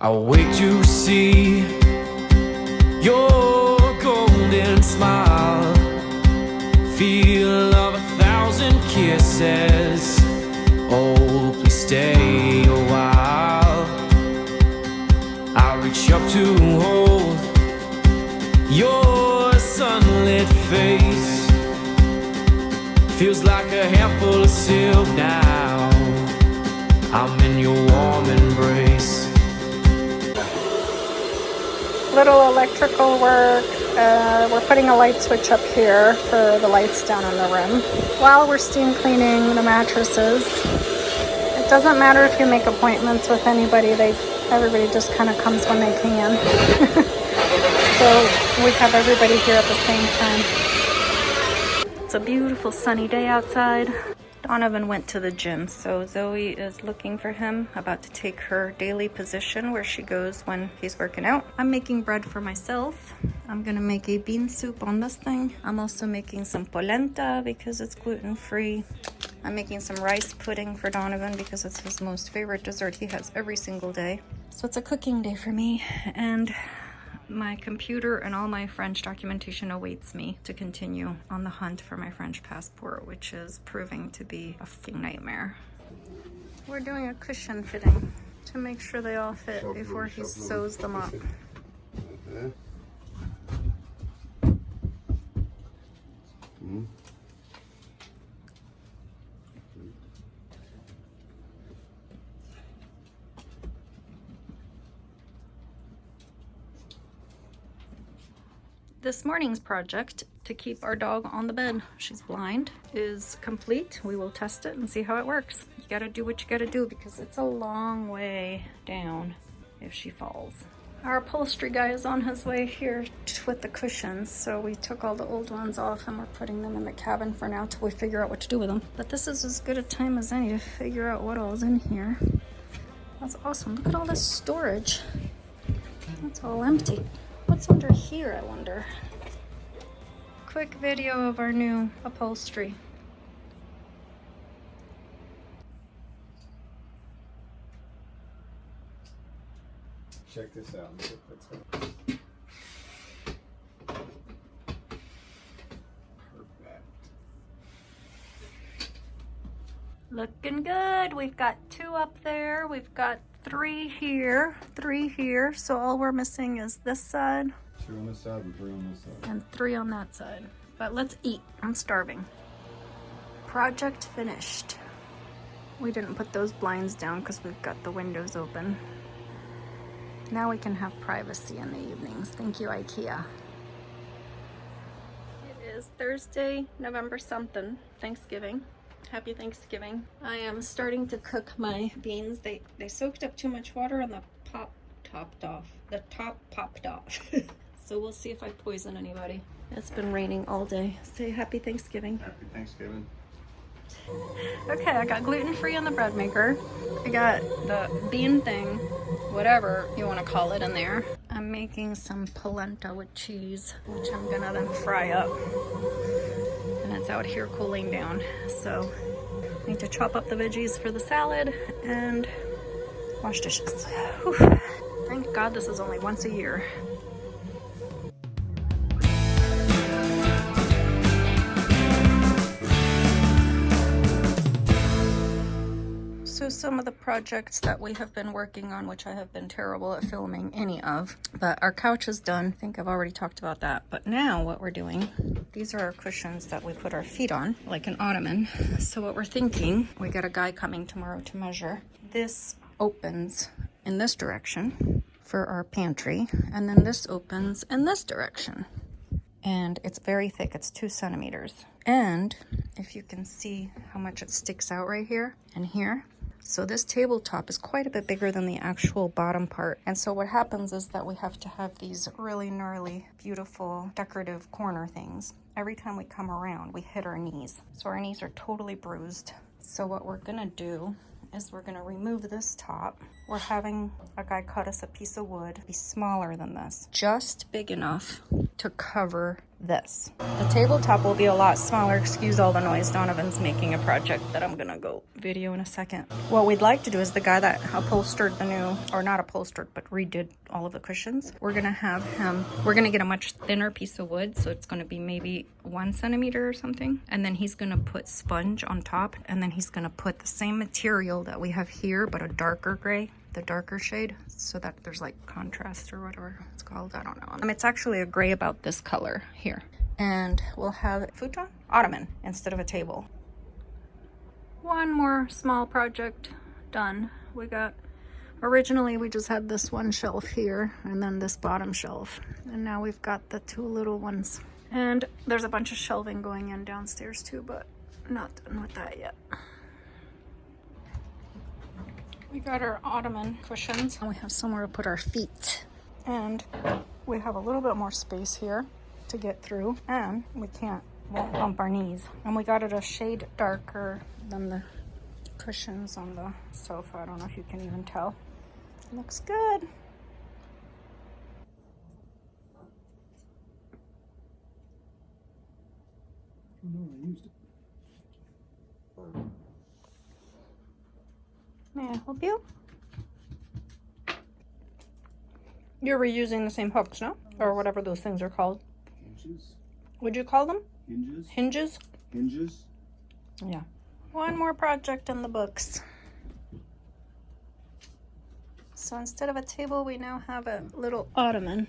I'll wait to see your golden smile, feel of 1,000 kisses. Oh, please stay a while. I'll reach up to hold your sunlit face. Feels like a handful of silk now. I'm in your warm embrace. Little electrical work. We're putting a light switch up here for the lights down in the room while we're steam cleaning the mattresses. It doesn't matter if you make appointments with anybody. Everybody just kind of comes when they can. So we have everybody here at the same time. It's a beautiful sunny day outside. Donovan went to the gym, so Zoe is looking for him, about to take her daily position where she goes when he's working out. I'm making bread for myself. I'm gonna make a bean soup on this thing. I'm also making some polenta because it's gluten-free. I'm making some rice pudding for Donovan because it's his most favorite dessert he has every single day. So it's a cooking day for me, and my computer and all my French documentation awaits me to continue on the hunt for my French passport, which is proving to be a f***ing nightmare. We're doing a cushion fitting to make sure they all fit before he sews them up. This morning's project to keep our dog on the bed, she's blind, is complete. We will test it and see how it works. You gotta do what you gotta do because it's a long way down if she falls. Our upholstery guy is on his way here with the cushions, so we took all the old ones off and we're putting them in the cabin for now till we figure out what to do with them. But this is as good a time as any to figure out what all's in here. That's awesome. Look at all this storage. It's all empty. What's under here, I wonder? Quick video of our new upholstery. Check this out. Perfect. Looking good. We've got 2 up there. We've got 3 here. 3 here. So all we're missing is this side. 2 on this side and 3 on this side. And 3 on that side. But let's eat. I'm starving. Project finished. We didn't put those blinds down because we've got the windows open. Now we can have privacy in the evenings. Thank you, IKEA. It is Thursday, November something, Thanksgiving. Happy Thanksgiving. I am starting to cook my beans. They soaked up too much water and the top popped off. So we'll see if I poison anybody. It's been raining all day. Say happy Thanksgiving. Happy Thanksgiving. Okay, I got gluten-free on the bread maker. I got the bean thing, whatever you want to call it, in there. I'm making some polenta with cheese, which I'm gonna then fry up. And it's out here cooling down. So I need to chop up the veggies for the salad and wash dishes. Whew. Thank God this is only once a year. So some of the projects that we have been working on, which I have been terrible at filming any of, but our couch is done. I think I've already talked about that. But now what we're doing, these are our cushions that we put our feet on, like an ottoman. So what we're thinking, we got a guy coming tomorrow to measure. This opens in this direction for our pantry, and then this opens in this direction. And it's very thick, it's 2 centimeters. And if you can see how much it sticks out right here and here, so this tabletop is quite a bit bigger than the actual bottom part. And so what happens is that we have to have these really gnarly, beautiful, decorative corner things. Every time we come around, we hit our knees. So our knees are totally bruised. So what we're gonna do is we're gonna remove this top. We're having a guy cut us a piece of wood, be smaller than this, just big enough to cover this. The tabletop will be a lot smaller. Excuse all the noise. Donovan's making a project that I'm gonna go video in a second. What we'd like to do is the guy that upholstered the new, or not upholstered, but redid all of the cushions, we're gonna have him, we're gonna get a much thinner piece of wood, so it's gonna be maybe 1 centimeter or something, and then he's gonna put sponge on top, and then he's gonna put the same material that we have here, but a darker gray, the darker shade, so that there's like contrast or whatever it's called. I don't know. It's actually a gray about this color here. And we'll have futon, ottoman instead of a table. One more small project done. We got, originally we just had this one shelf here and then this bottom shelf. And now we've got the 2 little ones. And there's a bunch of shelving going in downstairs too, but not done with that yet. We got our ottoman cushions and we have somewhere to put our feet. And we have a little bit more space here to get through, and we won't bump our knees. And we got it a shade darker than the cushions on the sofa. I don't know if you can even tell. It looks good. I used it. May I help you? You're reusing the same hooks, no? Or whatever those things are called. Hinges. Would you call them? Hinges. Hinges? Hinges. Yeah. One more project in the books. So instead of a table, we now have a little ottoman.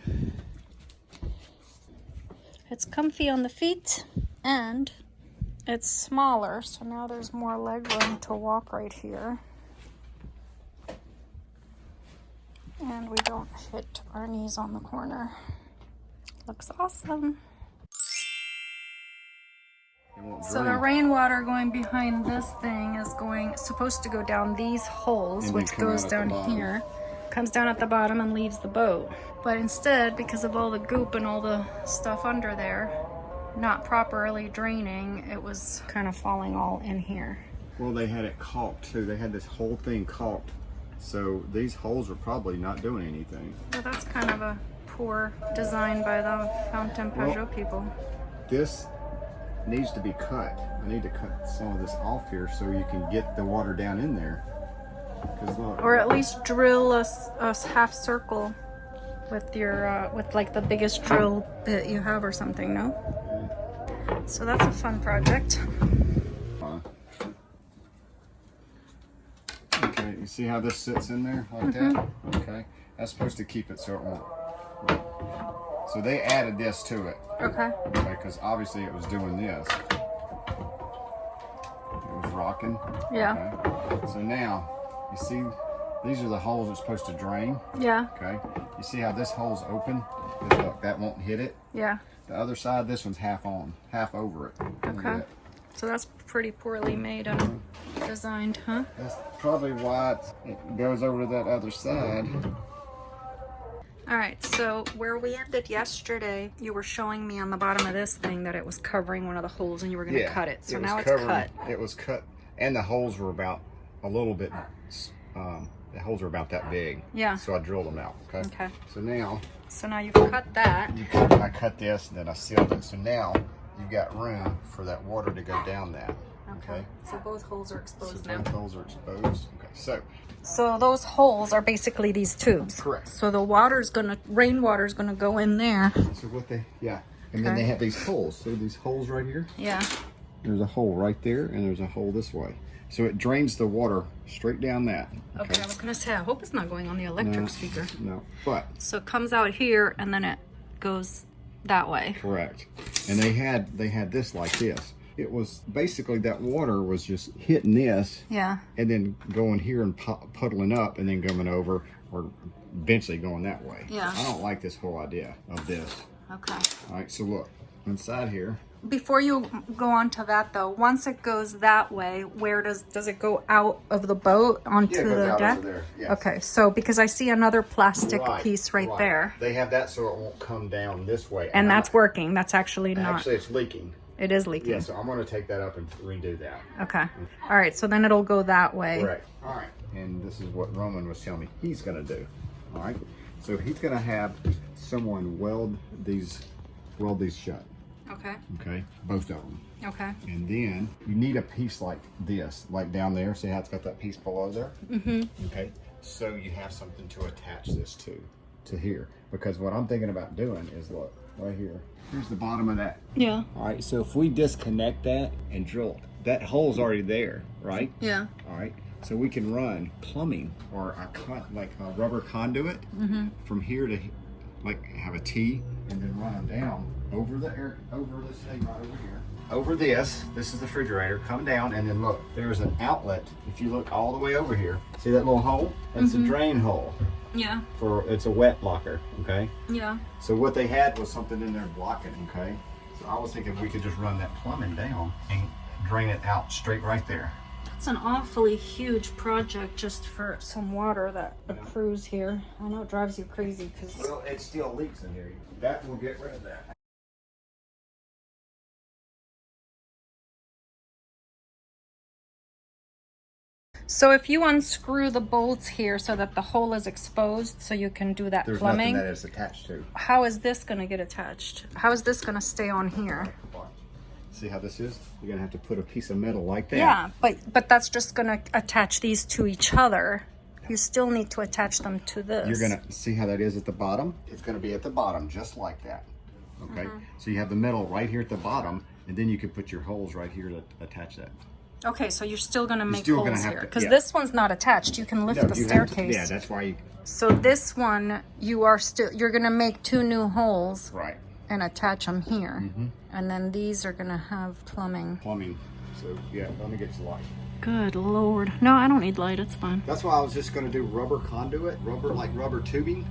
It's comfy on the feet and it's smaller, so now there's more leg room to walk right here. And we don't hit our knees on the corner. Looks awesome. So the rainwater going behind this thing is supposed to go down these holes, And which goes down here, comes down at the bottom and leaves the boat. But instead, because of all the goop and all the stuff under there, not properly draining, it was kind of falling all in here. Well, they had it caulked too. They had this whole thing caulked. So these holes are probably not doing anything. Well, that's kind of a poor design by the Fountain Pajot people. This needs to be cut. I need to cut some of this off here so you can get the water down in there. 'Cause look, Or at least drill a half circle with your with like the biggest drill bit you have or something, no? So that's a fun project. Okay, you see how this sits in there like that? Okay, that's supposed to keep it so it won't. So they added this to it. Okay. Okay, because obviously it was doing this. It was rocking. Yeah. Okay. So now, you see, these are the holes it's supposed to drain. Yeah. Okay. You see how this hole's open? Look, that won't hit it. Yeah. The other side, this one's half on, half over it. Okay. So that's pretty poorly made and designed, huh? That's probably why it goes over to that other side. All right, so where we ended yesterday, you were showing me on the bottom of this thing that it was covering one of the holes and you were going to cut it. So now it's cut. It was cut, and the holes were about a little bit, the holes were about that big. Yeah. So I drilled them out, okay? Okay. So now, you've cut that. I cut this and then I sealed it. So now you've got room for that water to go down that. Okay. So both holes are exposed So now. both holes are exposed. Okay. So those holes are basically these tubes. Correct. So the rainwater's gonna go in there. So what and then they have these holes. See these holes right here? Yeah. There's a hole right there and there's a hole this way. So it drains the water straight down that. Okay, I was gonna say, I hope it's not going on the electric speaker. No, but. So it comes out here and then it goes that way. Correct. And they had this like this. It was basically that water was just hitting this. Yeah. And then going here and puddling up and then coming over or eventually going that way. Yeah. I don't like this whole idea of this. Okay. All right, so look, inside here. Before you go on to that though, once it goes that way, where does it go out of the boat onto it goes the out deck? over there, yes. Okay, so because I see another plastic piece right there. They have that so it won't come down this way. And that's working. That's actually not. Actually, it's leaking. It is leaking. Yeah, so I'm going to take that up and redo that. Okay. All right, so then it'll go that way. Correct. All right. And this is what Roman was telling me he's going to do. All right. So he's going to have someone weld these shut. Okay. Okay, both of them. Okay. And then you need a piece like this, like down there. See how it's got that piece below there? Mm-hmm. Okay, so you have something to attach this to here. Because what I'm thinking about doing is, look, right here. Here's the bottom of that. Yeah. All right, so if we disconnect that and drill it, that hole's already there, right? Yeah. All right, so we can run plumbing or like a rubber conduit from here to, like, have a T and then run them down over the over this thing right over here. Over this is the refrigerator, come down, and then look, there's an outlet. If you look all the way over here, see that little hole? That's a drain hole. Yeah. It's a wet blocker, okay? Yeah. So what they had was something in there blocking, okay? So I was thinking we could just run that plumbing down and drain it out straight right there. It's an awfully huge project just for some water that accrues here. I know it drives you crazy because... Well, it still leaks in here. That will get rid of that. So if you unscrew the bolts here so that the hole is exposed so you can do that There's plumbing, nothing that is attached to. how is this going to get attached? How is this going to stay on here? See how this is? You're gonna have to put a piece of metal like that. Yeah, but that's just going to attach these to each other. You still need to attach them to this. You're gonna see how that is at the bottom? It's gonna be at the bottom, just like that. Okay? So you have the metal right here at the bottom, and then you can put your holes right here to attach that. Okay, so you're still going to make still gonna holes have here. to- Because yeah. this one's not attached. You can lift the you have to- staircase. yeah, that's why you... So this one, you're going to make 2 new holes. Right. And attach them here. And then these are going to have plumbing. Plumbing. So, yeah, let me get you light. Good Lord. No, I don't need light. It's fine. That's why I was just gonna do rubber conduit, rubber tubing,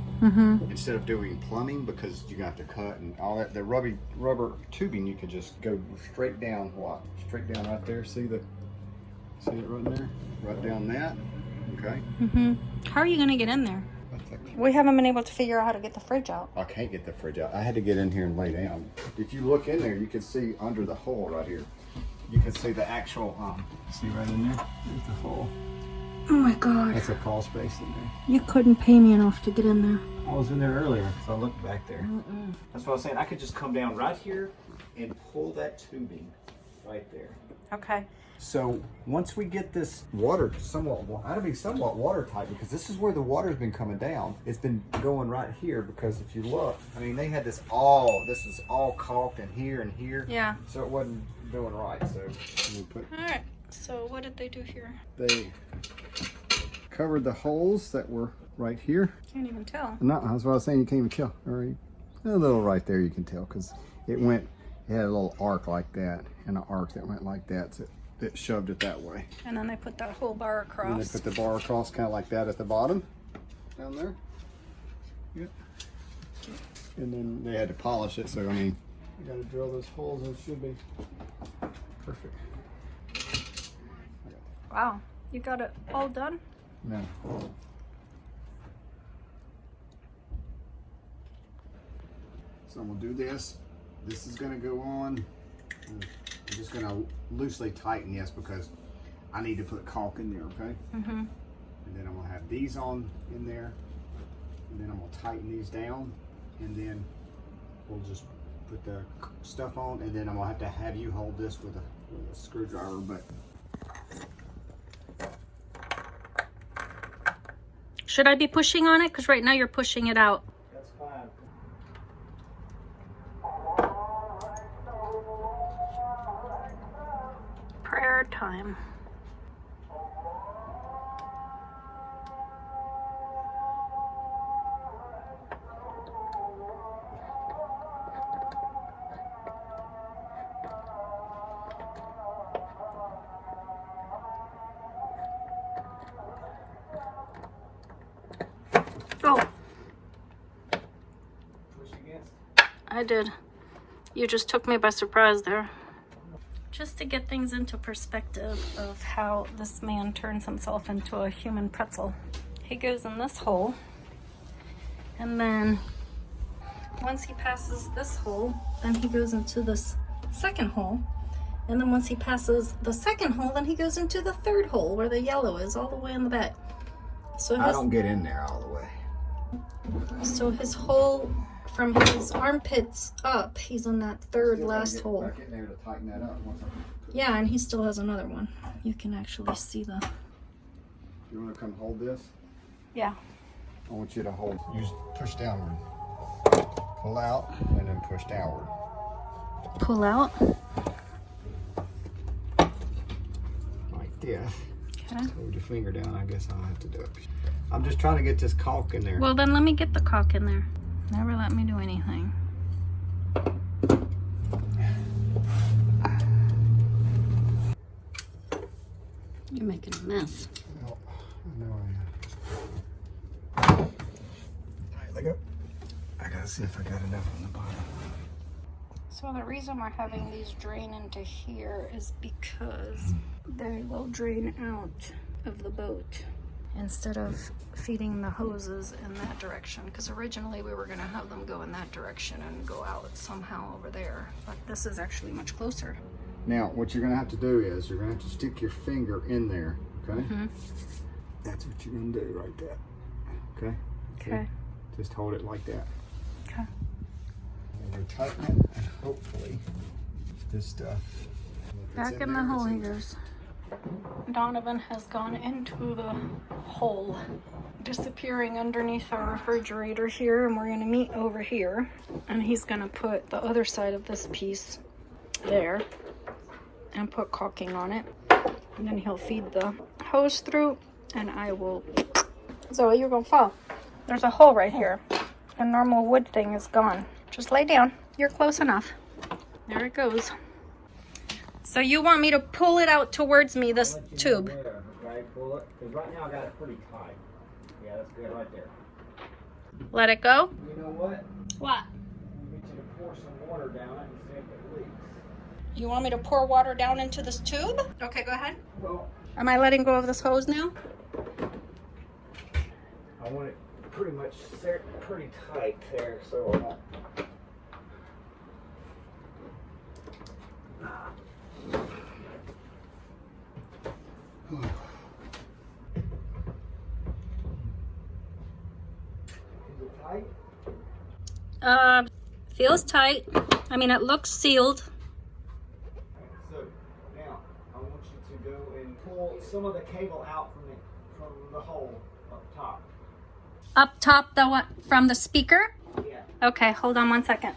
instead of doing plumbing, because you're gonna have to cut and all that. The rubber tubing, you could just go straight down, straight down right there. See it right there? Right down that, okay? How are you going to get in there? We haven't been able to figure out how to get the fridge out. I can't get the fridge out. I had to get in here and lay down. If you look in there, you can see under the hole right here. You can see the actual, see right in there? There's the hole. Oh my God. That's a crawl space in there. You couldn't pay me enough to get in there. I was in there earlier because I looked back there. That's what I was saying. I could just come down right here and pull that tubing right there. Okay. So once we get this water somewhat watertight, because this is where the water's been coming down. It's been going right here because if you look, I mean, they had this is all caulked in here and here. Yeah. So it wasn't doing right. So let me put. All right. So what did they do here? They covered the holes that were right here. Can't even tell. No, that's what I was saying. You can't even tell. Or a little right there you can tell because it had a little arc like that and an arc that went like that. So it shoved it that way. And then they put that whole bar across. And they put the bar across kind of like that at the bottom, down there. Yep. And then they had to polish it. So I mean, you got to drill those holes and it should be perfect. Wow, you got it all done? No. So I'm gonna do this. This is gonna go on. I'm just gonna loosely tighten this because I need to put caulk in there, okay? And then I'm gonna have these on in there. And then I'm gonna tighten these down. And then we'll just put the stuff on. And then I'm gonna have you hold this with a screwdriver, but Should I be pushing on it? Because right now you're pushing it out. that's fine. Prayer time. Oh, Push against. I did. You just took me by surprise there. Just to get things into perspective of how this man turns himself into a human pretzel. He goes in this hole, and then once he passes this hole, then he goes into this second hole, and then once he passes the second hole, then he goes into the third hole where the yellow is all the way in the back. So I don't get in there all the way. So his hole from his armpits up, he's on that third last hole. Back in there to tighten that up. Yeah, and he still has another one. You can actually see the... You want to come hold this? Yeah. I want you to hold. Use push downward. Pull out and then push downward. Pull out. Like this. Okay. Hold your finger down. I guess I'll have to do it. I'm just trying to get this caulk in there. Well, then let me get the caulk in there. Never let me do anything. You're making a mess. Well, I know I am. All right, let go. I gotta see if I got enough on the bottom. So the reason we're having these drain into here is because they will drain out of the boat instead of feeding the hoses in that direction, because originally we were going to have them go in that direction and go out somehow over there, but this is actually much closer. Now, what you're gonna have to do is you're gonna have to stick your finger in there, okay? That's what you're gonna do right there, okay? Okay. Just hold it like that. Okay. And we're tightening it, and hopefully this stuff. Back in the hole he goes. Donovan has gone into the hole, disappearing underneath our refrigerator here, and we're gonna meet over here, and he's gonna put the other side of this piece there and put caulking on it, and then he'll feed the hose through, and I will... Zoe, you're gonna fall. There's a hole right here. The normal wood thing is gone. Just lay down. You're close enough. There it goes. So you want me to pull it out towards me, this tube? Okay, pull it. Because right now I got it pretty tight. Yeah, that's good right there. Let it go? You know what? What? I get you to pour some water down it and see if it leaks. You want me to pour water down into this tube? Okay, go ahead. Well, Am I letting go of this hose now? I want it pretty much pretty tight there, so Is it tight? Feels tight. I mean, it looks sealed. So now I want you to go and pull some of the cable out from the hole up top. Up top, the what? From the speaker? Yeah. Okay, hold on 1 second.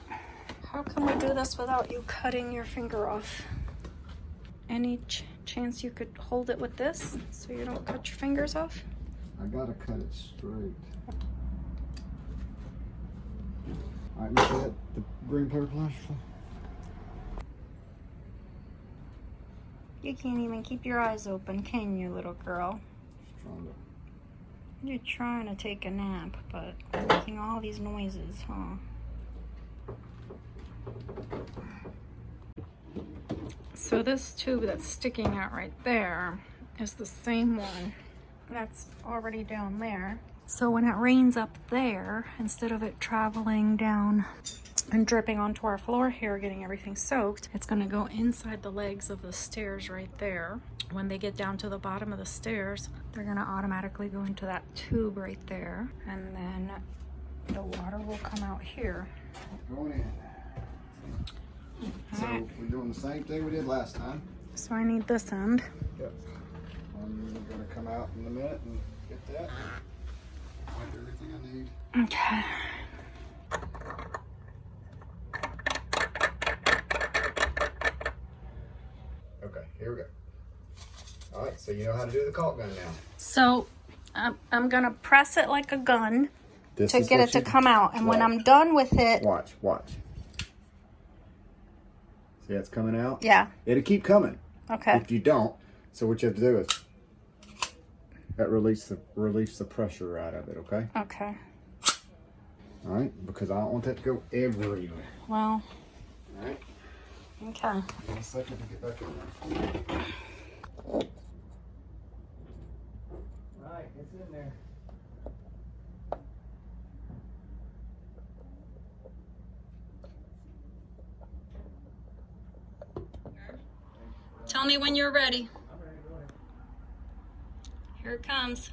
How can we do this without you cutting your finger off? Any chance you could hold it with this so you don't cut your fingers off? I gotta cut it straight. All right, look at the green paper plastic. You can't even keep your eyes open, can you, little girl? Trying to. You're trying to take a nap, but making all these noises, huh? So this tube that's sticking out right there is the same one that's already down there. So when it rains up there, instead of it traveling down and dripping onto our floor here, getting everything soaked, it's gonna go inside the legs of the stairs right there. When they get down to the bottom of the stairs, they're gonna automatically go into that tube right there, and then the water will come out here. Going in. So we're doing the same thing we did last time. So I need this end. Yep. I'm gonna come out in a minute and get that. I have everything I need. Okay. Okay, here we go. All right, so you know how to do the caulk gun now. So I'm gonna press it like a gun This to is get what it to you- come out, and when Right. I'm done with it, Watch. See how it's coming out? yeah, It'll keep coming. okay, If you don't, so what you have to do is that release the pressure out of it, okay? okay. All right, because I don't want that to go everywhere. Well, All right, okay. 1 second to get back in there. Right, it's in there. Tell me when you're ready. I'm ready to go ahead. Here it comes.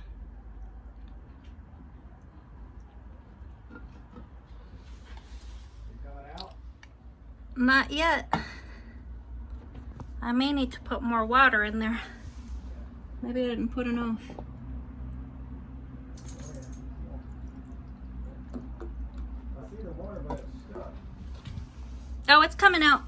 Not yet. I may need to put more water in there. Maybe I didn't put enough. I see the water, but it's stuck. Oh, it's coming out.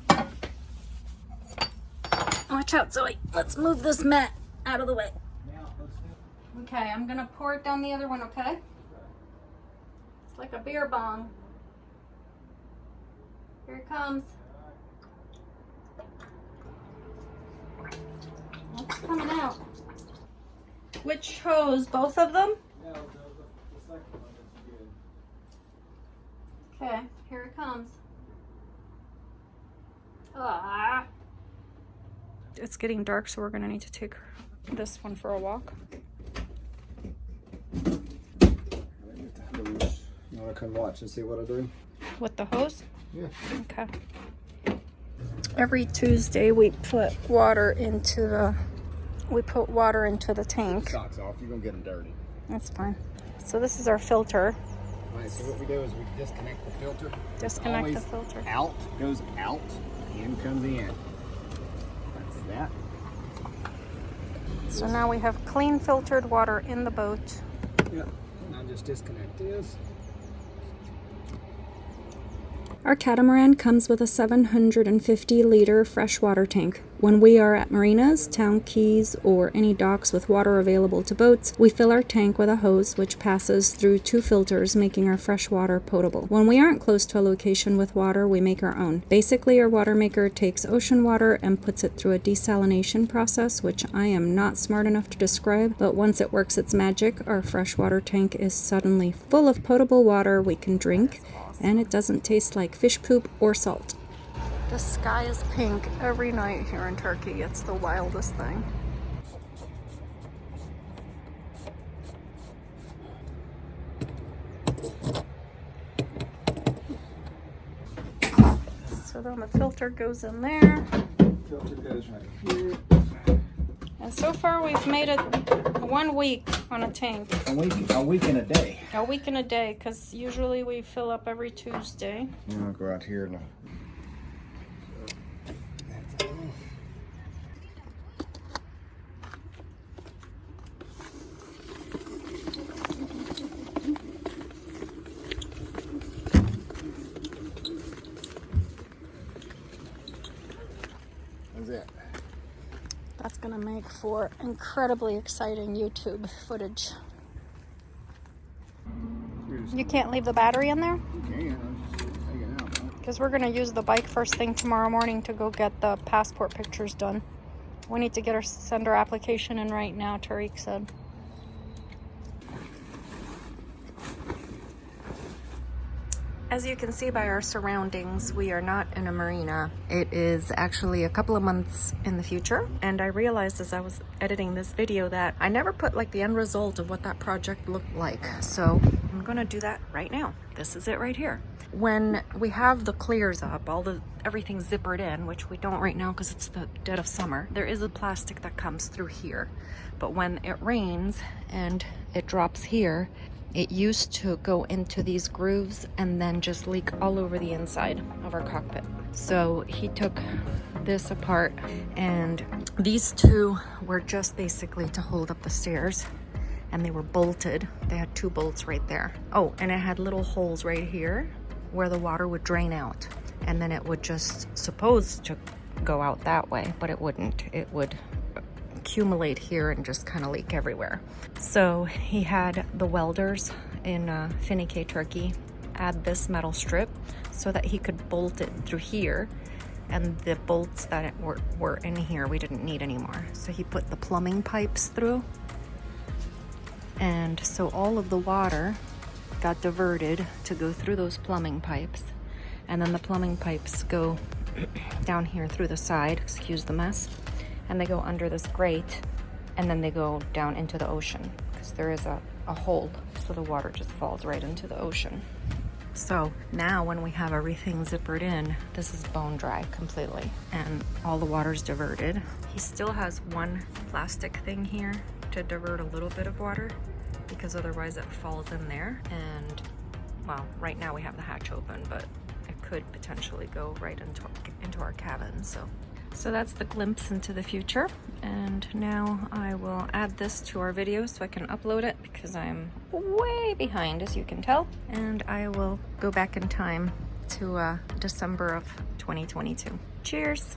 Watch out, Zoe. Let's move this mat out of the way. Now, let's do. Okay, I'm gonna pour it down the other one, okay? It's like a beer bong. Here it comes. It's coming out. Which hose? Both of them? No, the second one is good. Okay, here it comes. Ah. It's getting dark, so we're gonna need to take this one for a walk. You want to come watch and see what I do? With the hose? Yeah. Okay. Every Tuesday we put water into the tank. Socks off, you're gonna get them dirty. That's fine. So this is our filter. Alright, so what we do is we disconnect the filter. Disconnect the Always filter. Out goes out, in comes in. That's that. So now we have clean filtered water in the boat. Yeah. And I just disconnect this. Our catamaran comes with a 750-liter freshwater tank. When we are at marinas, town quays, or any docks with water available to boats, we fill our tank with a hose which passes through 2 filters, making our fresh water potable. When we aren't close to a location with water, we make our own. Basically, our water maker takes ocean water and puts it through a desalination process, which I am not smart enough to describe, but once it works its magic, our freshwater tank is suddenly full of potable water we can drink, and it doesn't taste like fish poop or salt. The sky is pink every night here in Turkey. It's the wildest thing. So then the filter goes in there. Filter goes right here. And so far we've made it 1 week on a tank. A week and a day. A week and a day, because usually we fill up every Tuesday. I'm gonna go out here and that's it. That's gonna make for incredibly exciting YouTube footage. You can't leave the battery in there? You can, I'll just take it out, huh? Because we're gonna use the bike first thing tomorrow morning to go get the passport pictures done. We need to send our application in right now, Tariq said. As you can see by our surroundings, we are not in a marina. It is actually a couple of months in the future, and I realized as I was editing this video that I never put like the end result of what that project looked like. So I'm gonna do that right now. This is it right here. When we have the clears up, everything's zippered in, which we don't right now because it's the dead of summer, there is a plastic that comes through here. But when it rains and it drops here, it used to go into these grooves and then just leak all over the inside of our cockpit. So he took this apart, and these two were just basically to hold up the stairs, and they were bolted. They had 2 bolts right there. Oh, and it had little holes right here where the water would drain out, and then it would just supposed to go out that way, but it wouldn't. It would accumulate here and just kind of leak everywhere. So he had the welders in Finike, Turkey, add this metal strip so that he could bolt it through here, and the bolts that were in here we didn't need anymore. So he put the plumbing pipes through, and so all of the water got diverted to go through those plumbing pipes, and then the plumbing pipes go down here through the side, excuse the mess, and they go under this grate, and then they go down into the ocean because there is a hole, so the water just falls right into the ocean. So now when we have everything zippered in, this is bone dry completely, and all the water's diverted. He still has one plastic thing here to divert a little bit of water because otherwise it falls in there. And well, right now we have the hatch open, but it could potentially go right into our cabin. So that's the glimpse into the future. And now I will add this to our video so I can upload it, because I'm way behind, as you can tell. And I will go back in time to December of 2022. Cheers.